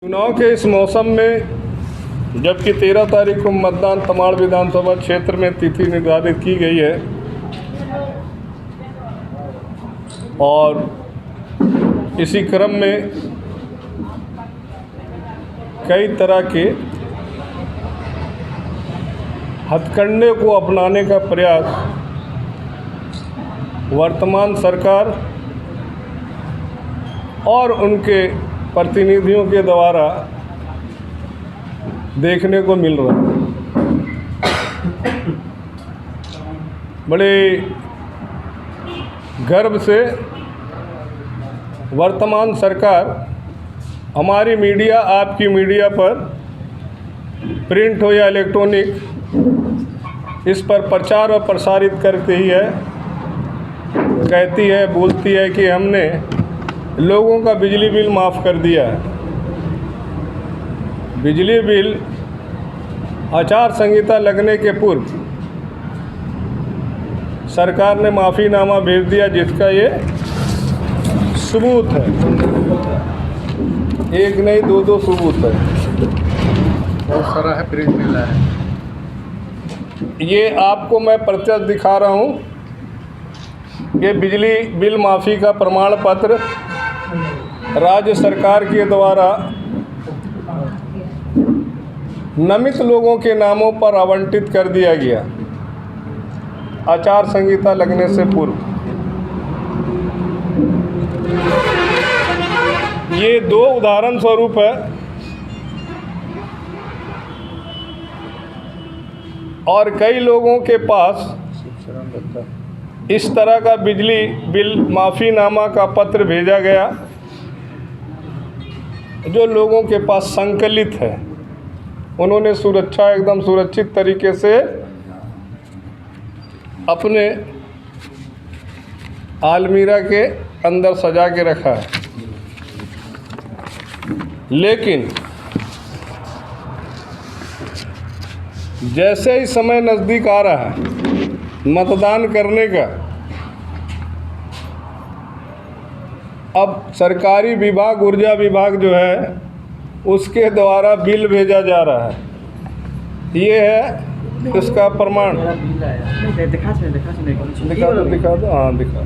चुनाव के इस मौसम में जबकि 13 तारीख को मतदान तमाड़ विधानसभा क्षेत्र में तिथि निर्धारित की गई है और इसी क्रम में कई तरह के हथकंडे को अपनाने का प्रयास वर्तमान सरकार और उनके प्रतिनिधियों के द्वारा देखने को मिल रहा है। बड़े गर्व से वर्तमान सरकार हमारी मीडिया, आपकी मीडिया पर प्रिंट हो या इलेक्ट्रॉनिक, इस पर प्रचार और प्रसारित करती ही है, कहती है, बोलती है कि हमने लोगों का बिजली बिल माफ़ कर दिया है। बिजली बिल आचार संहिता लगने के पूर्व सरकार ने माफ़ीनामा भेज दिया, जिसका ये सबूत है। एक नहीं दो सबूत है, बहुत सारा है, प्रिंट मिला है। ये आपको मैं प्रत्यक्ष दिखा रहा हूँ। ये बिजली बिल माफ़ी का प्रमाण पत्र राज्य सरकार के द्वारा नामित लोगों के नामों पर आवंटित कर दिया गया आचार संहिता लगने से पूर्व। ये दो उदाहरण स्वरूप है और कई लोगों के पास इस तरह का बिजली बिल माफ़ीनामा का पत्र भेजा गया जो लोगों के पास संकलित है। उन्होंने सुरक्षा एकदम सुरक्षित तरीके से अपने अलमीरा के अंदर सजा के रखा है। लेकिन जैसे ही समय नज़दीक आ रहा है मतदान करने का, अब सरकारी विभाग, ऊर्जा विभाग जो है, उसके द्वारा बिल भेजा जा रहा है। ये है इसका प्रमाण। दिखा दो। हाँ, दिखा।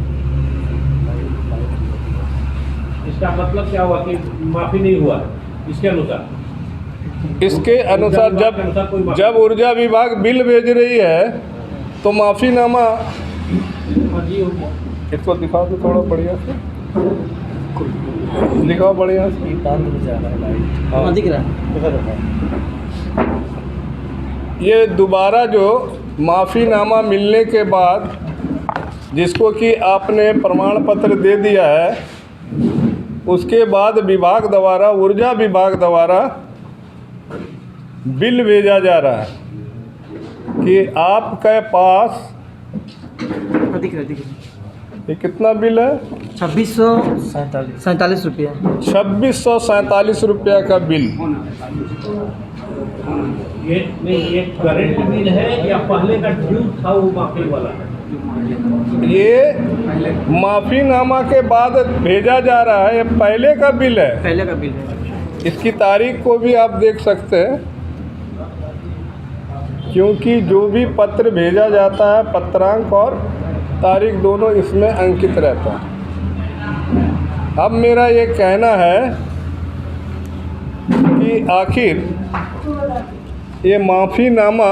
इसका मतलब क्या हुआ कि माफ़ी नहीं हुआ इसके अनुसार? इसके अनुसार जब ऊर्जा विभाग बिल भेज रही है तो माफ़ीनामा, इसको दिखा दो थोड़ा बढ़िया से, दिखाओ बढ़िया से। हाँ, दिख रहा है। ये दोबारा जो माफ़ीनामा मिलने के बाद जिसको कि आपने प्रमाण पत्र दे दिया है, उसके बाद विभाग द्वारा, ऊर्जा विभाग द्वारा बिल भेजा जा रहा है कि आपके पास दिख रहा। ये कितना बिल है? 2647 रुपया। 2647 रुपया का बिल। ये करंट बिल है या पहले का ड्यू था वो माफ़ी वाला है? ये माफ़ीनामा के बाद भेजा जा रहा है, ये पहले का बिल है। पहले का बिल है। इसकी तारीख को भी आप देख सकते हैं, क्योंकि जो भी पत्र भेजा जाता है, पत्रांक और तारीख दोनों इसमें अंकित रहता है। अब मेरा ये कहना है कि आखिर ये माफ़ीनामा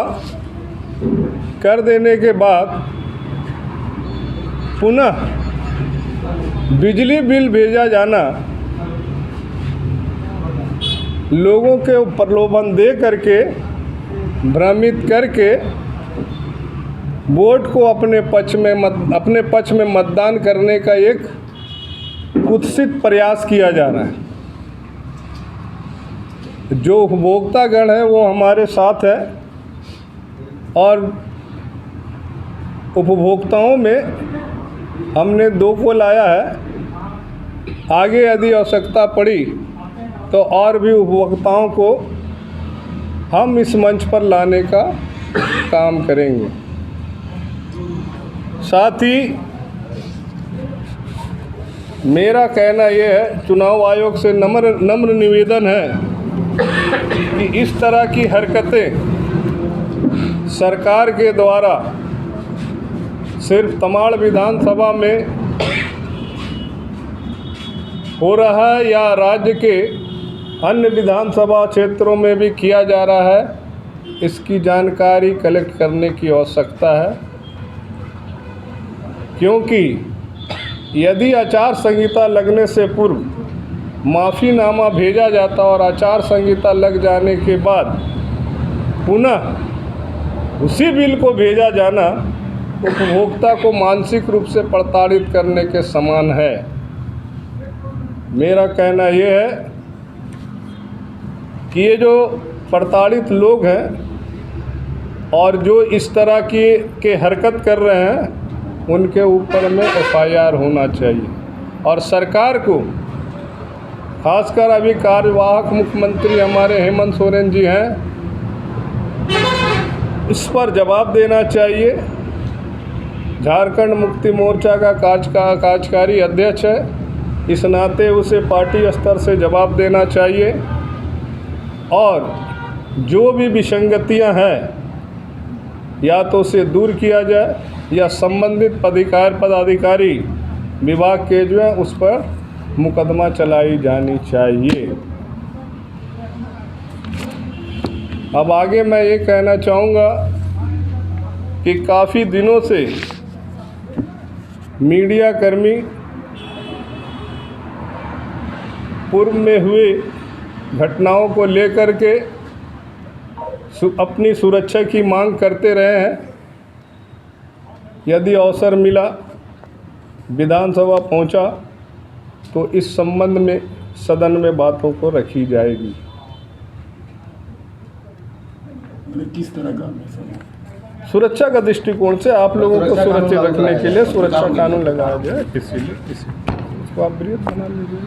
कर देने के बाद पुनः बिजली बिल भेजा जाना लोगों के प्रलोभन दे करके, भ्रमित करके वोट को अपने पक्ष में मतदान करने का एक कुत्सित प्रयास किया जा रहा है। जो उपभोक्तागण है वो हमारे साथ है और उपभोक्ताओं में हमने 2 को लाया है। आगे यदि आवश्यकता पड़ी तो और भी उपभोक्ताओं को हम इस मंच पर लाने का काम करेंगे। साथ ही मेरा कहना यह है, चुनाव आयोग से नम्र निवेदन है कि इस तरह की हरकतें सरकार के द्वारा सिर्फ तमाड़ विधानसभा में हो रहा है या राज्य के अन्य विधानसभा क्षेत्रों में भी किया जा रहा है, इसकी जानकारी कलेक्ट करने की आवश्यकता है। क्योंकि यदि आचार संहिता लगने से पूर्व माफ़ीनामा भेजा जाता और आचार संहिता लग जाने के बाद पुनः उसी बिल को भेजा जाना उपभोक्ता को मानसिक रूप से प्रताड़ित करने के समान है। मेरा कहना ये है कि ये जो प्रताड़ित लोग हैं और जो इस तरह के हरकत कर रहे हैं, उनके ऊपर में FIR होना चाहिए। और सरकार को, खासकर अभी कार्यवाहक मुख्यमंत्री हमारे हेमंत सोरेन जी हैं, इस पर जवाब देना चाहिए। झारखंड मुक्ति मोर्चा का कार्यकारी अध्यक्ष है, इस नाते उसे पार्टी स्तर से जवाब देना चाहिए और जो भी विसंगतियां हैं या तो उसे दूर किया जाए या संबंधित पदाधिकारी विभाग के जो है उस पर मुकदमा चलाई जानी चाहिए। अब आगे मैं ये कहना चाहूँगा कि काफ़ी दिनों से मीडिया कर्मी पूर्व में हुए घटनाओं को लेकर के अपनी सुरक्षा की मांग करते रहे हैं। यदि अवसर मिला, विधानसभा पहुंचा, तो इस संबंध में सदन में बातों को रखी जाएगी। किस तरह का सुरक्षा का दृष्टिकोण से आप लोगों को सुरक्षित रखने के लिए सुरक्षा कानून लगाया जाए। इसीलिए उसको आप बृहत बना लीजिए।